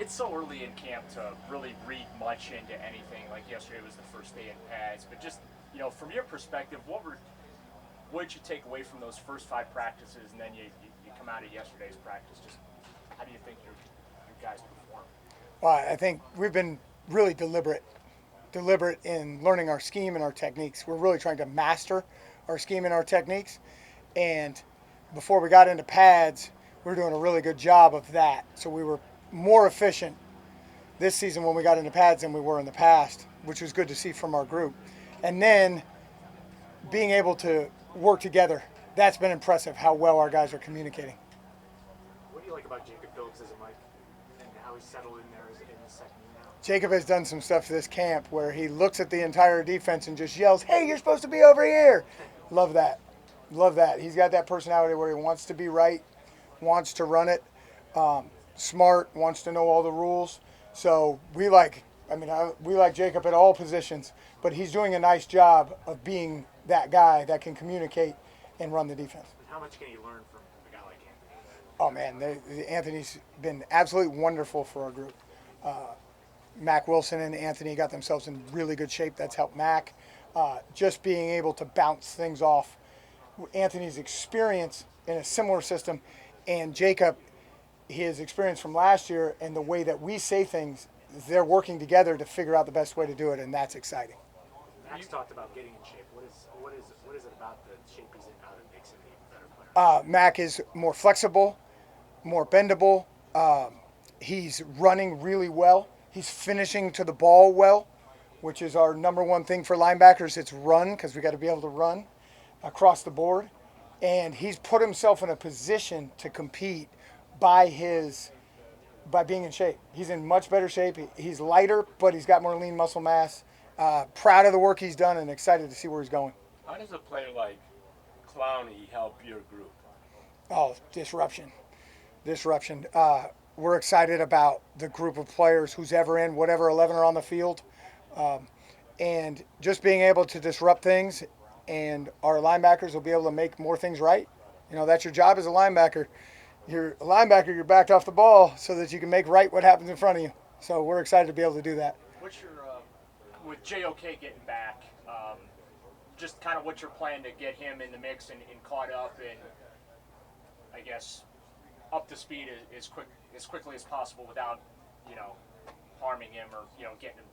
it's so early in camp to really read much into anything. Like yesterday was the first day in pads, but just from your perspective, what did you take away from those first 5 practices, and then you come out of yesterday's practice? Just how do you think your guys perform? Well, I think we've been really deliberate in learning our scheme and our techniques. We're really trying to master our scheme and our techniques. And before we got into pads, we were doing a really good job of that. So we were more efficient this season when we got into pads than we were in the past, which was good to see from our group. And then being able to work together, that's been impressive how well our guys are communicating. What do you like about Jacob Phillips as a Mike and how he's settled in there in the second year now? Jacob has done some stuff this camp where he looks at the entire defense and just yells, "Hey, you're supposed to be over here." Love that. Love that. He's got that personality where he wants to be right, wants to run it, smart, wants to know all the rules. So we like Jacob at all positions, but he's doing a nice job of being that guy that can communicate and run the defense. And how much can he learn from a guy like Anthony? Oh man, Anthony's been absolutely wonderful for our group. Mack Wilson and Anthony got themselves in really good shape. That's helped Mack. Just being able to bounce things off. Anthony's experience in a similar system, and Jacob, his experience from last year, and the way that we say things, they're working together to figure out the best way to do it, and that's exciting. Max talked about getting in shape. What is it about the shape he's in now that makes him an even better player? Mack is more flexible, more bendable. He's running really well. He's finishing to the ball well, which is our number one thing for linebackers. It's run, because we got to be able to run across the board. And he's put himself in a position to compete by being in shape. He's in much better shape. He's lighter, but he's got more lean muscle mass. Proud of the work he's done and excited to see where he's going. How does a player like Clowney help your group? Oh, disruption. We're excited about the group of players who's ever in, whatever 11 are on the field. And just being able to disrupt things, and our linebackers will be able to make more things right. That's your job as a linebacker. You're a linebacker, you're backed off the ball so that you can make right what happens in front of you. So we're excited to be able to do that. What's your with JOK getting back? Just kind of what's your plan to get him in the mix and caught up and I guess up to speed as quickly as possible without harming him or getting him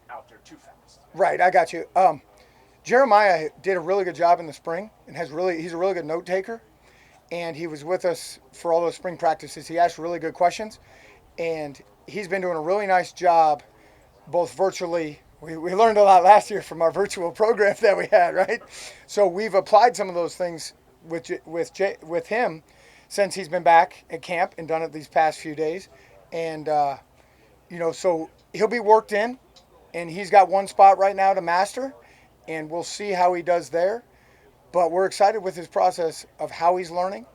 out there too fast. Right, I got you. Jeremiah did a really good job in the spring and he's a really good note taker. And he was with us for all those spring practices. He asked really good questions. And he's been doing a really nice job, both virtually. We learned a lot last year from our virtual program that we had, right? So we've applied some of those things with him since he's been back at camp and done it these past few days. And, so he'll be worked in. And he's got one spot right now to master. And we'll see how he does there. But we're excited with his process of how he's learning,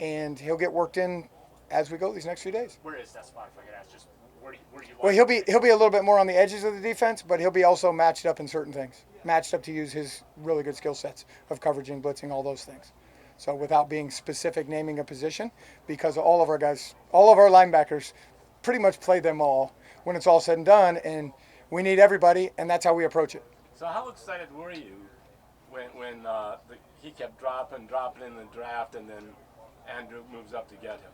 and he'll get worked in as we go these next few days. Where is that spot, if I could ask? Just where do you Well, he'll be a little bit more on the edges of the defense, but he'll be also matched up in certain things, matched up to use his really good skill sets of coveraging, blitzing, all those things. So without being specific, naming a position, because all of our linebackers pretty much play them all when it's all said and done, and we need everybody, and that's how we approach it. So how excited were you when he kept dropping in the draft, and then Andrew moves up to get him?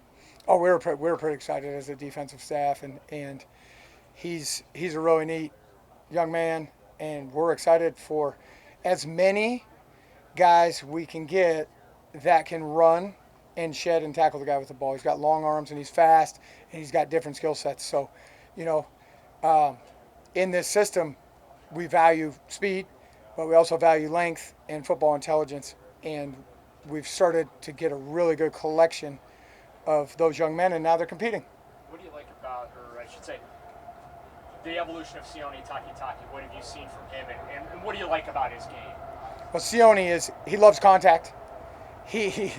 Oh, we were pretty excited as a defensive staff, and he's a really neat young man, and we're excited for as many guys we can get that can run and shed and tackle the guy with the ball. He's got long arms and he's fast and he's got different skill sets. So, in this system, we value speed, but we also value length and football intelligence. And we've started to get a really good collection of those young men, and now they're competing. What do you like about, or I should say, the evolution of Sioni Takitaki? What have you seen from him, and what do you like about his game? Well, Sioni he loves contact. He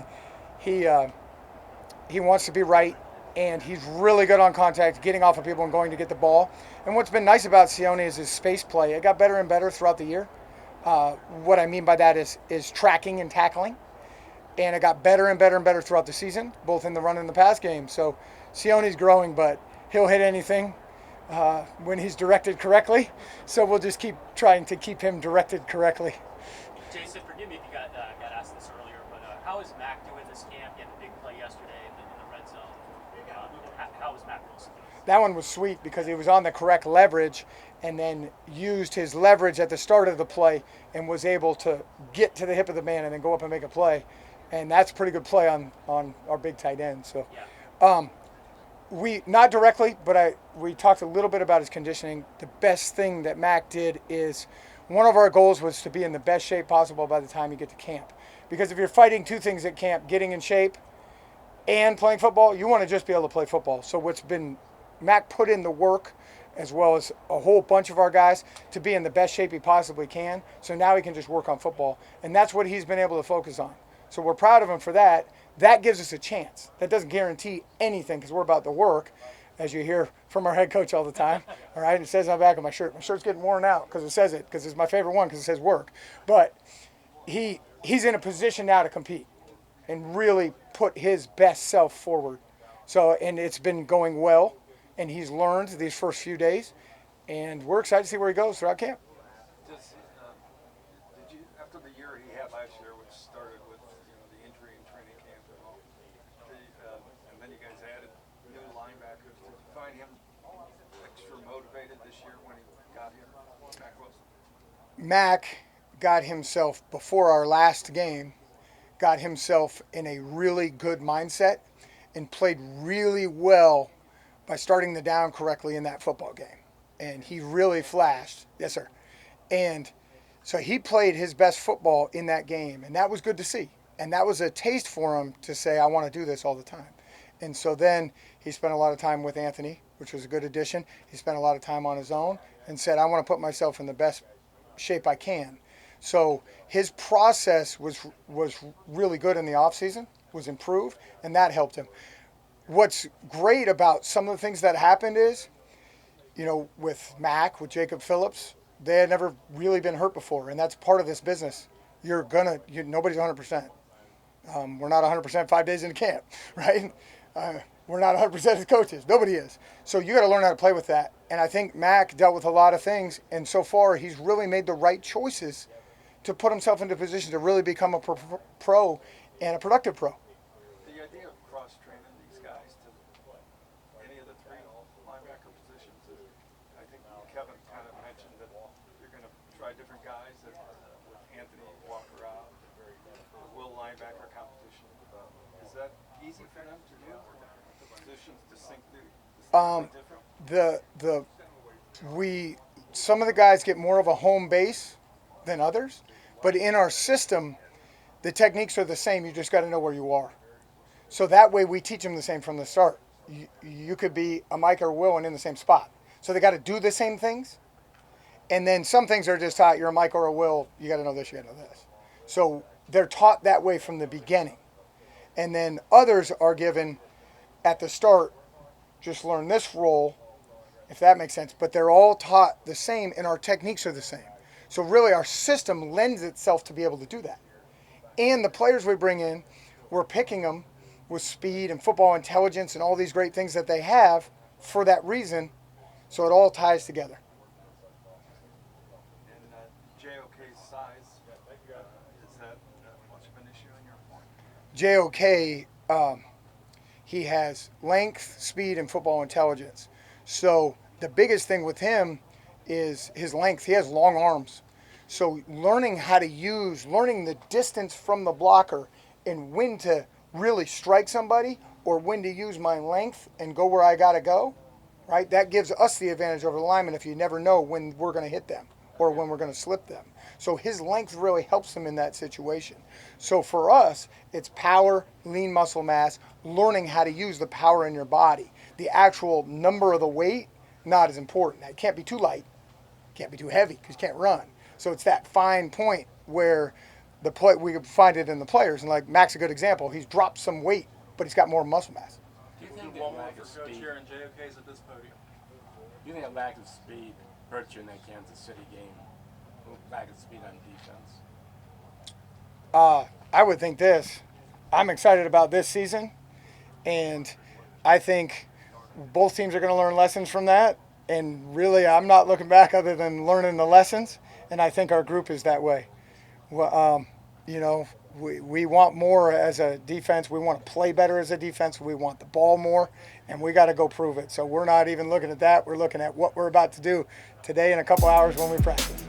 wants to be right, and he's really good on contact, getting off of people and going to get the ball. And what's been nice about Sioni is his space play. It got better and better throughout the year. What I mean by that is tracking and tackling. And it got better and better and better throughout the season, both in the run and the pass game. So Sioni's growing, but he'll hit anything when he's directed correctly. So we'll just keep trying to keep him directed correctly. Jason, forgive me if you got asked this earlier, but how is Mack doing this camp? He had a big play yesterday in the red zone. How is Mack Wilson doing? That one was sweet because he was on the correct leverage and then used his leverage at the start of the play and was able to get to the hip of the man and then go up and make a play. And that's a pretty good play on our big tight end. So, we not directly, but we talked a little bit about his conditioning. The best thing that Mack did is one of our goals was to be in the best shape possible by the time you get to camp. Because if you're fighting two things at camp, getting in shape and playing football, you want to just be able to play football. So Mack put in the work, as well as a whole bunch of our guys, to be in the best shape he possibly can. So now he can just work on football. And that's what he's been able to focus on. So we're proud of him for that. That gives us a chance. That doesn't guarantee anything because we're about the work, as you hear from our head coach all the time. All right, it says on the back of my shirt. My shirt's getting worn out because it says it, because it's my favorite one because it says work. But he's in a position now to compete and really put his best self forward. So, and it's been going well, and he's learned these first few days, and we're excited to see where he goes throughout camp. Did you, after the year he had last year, which started with the injury in training camp and all, and then you guys added new linebackers, did you find him extra motivated this year when he got here, Mack Wilson? Mack got himself, before our last game, got himself in a really good mindset and played really well by starting the down correctly in that football game. And he really flashed. Yes, sir. And so he played his best football in that game, and that was good to see. And that was a taste for him to say, I want to do this all the time. And so then he spent a lot of time with Anthony, which was a good addition. He spent a lot of time on his own and said, I want to put myself in the best shape I can. So his process was really good in the offseason, was improved, and that helped him. What's great about some of the things that happened is, with Mack, with Jacob Phillips, they had never really been hurt before, and that's part of this business. Nobody's 100%. We're not 100% 5 days into camp, right? We're not 100% as coaches. Nobody is. So you got to learn how to play with that. And I think Mack dealt with a lot of things, and so far he's really made the right choices to put himself into a position to really become a pro and a productive pro. The idea of cross-training these guys to any of the three linebacker positions, I think Kevin kind of mentioned that you're going to try different guys with Anthony Walker out, the will linebacker competition. Is that easy for them to do? The positions distinctly different? Some of the guys get more of a home base than others, but in our system, the techniques are the same. You just got to know where you are. So that way we teach them the same from the start. You could be a Mike or Will and in the same spot. So they got to do the same things. And then some things are just taught, you're a Mike or a Will, you got to know this, you got to know this. So they're taught that way from the beginning. And then others are given at the start, just learn this role, if that makes sense. But they're all taught the same and our techniques are the same. So really our system lends itself to be able to do that. And the players we bring in, we're picking them with speed and football intelligence and all these great things that they have for that reason. So it all ties together. And JOK's size, is that much of an issue in your point? JOK, he has length, speed, and football intelligence. So the biggest thing with him is his length. He has long arms. So learning the distance from the blocker and when to really strike somebody or when to use my length and go where I got to go, right? That gives us the advantage over the lineman if you never know when we're going to hit them or when we're going to slip them. So his length really helps him in that situation. So for us, it's power, lean muscle mass, learning how to use the power in your body. The actual number of the weight, not as important. It can't be too light, can't be too heavy because you can't run. So it's that fine point where we find it in the players. And like Mack's a good example. He's dropped some weight, but he's got more muscle mass. Do you think One that more lack of for Coach speed? here, and JOK's at this podium. Do you think that lack of speed hurt you in that Kansas City game? Lack of speed on defense. I would think this. I'm excited about this season, and I think both teams are going to learn lessons from that. And really, I'm not looking back other than learning the lessons. And I think our group is that way. Well, you know, we want more as a defense. We want to play better as a defense. We want the ball more, and we got to go prove it. So we're not even looking at that. We're looking at what we're about to do today in a couple hours when we practice.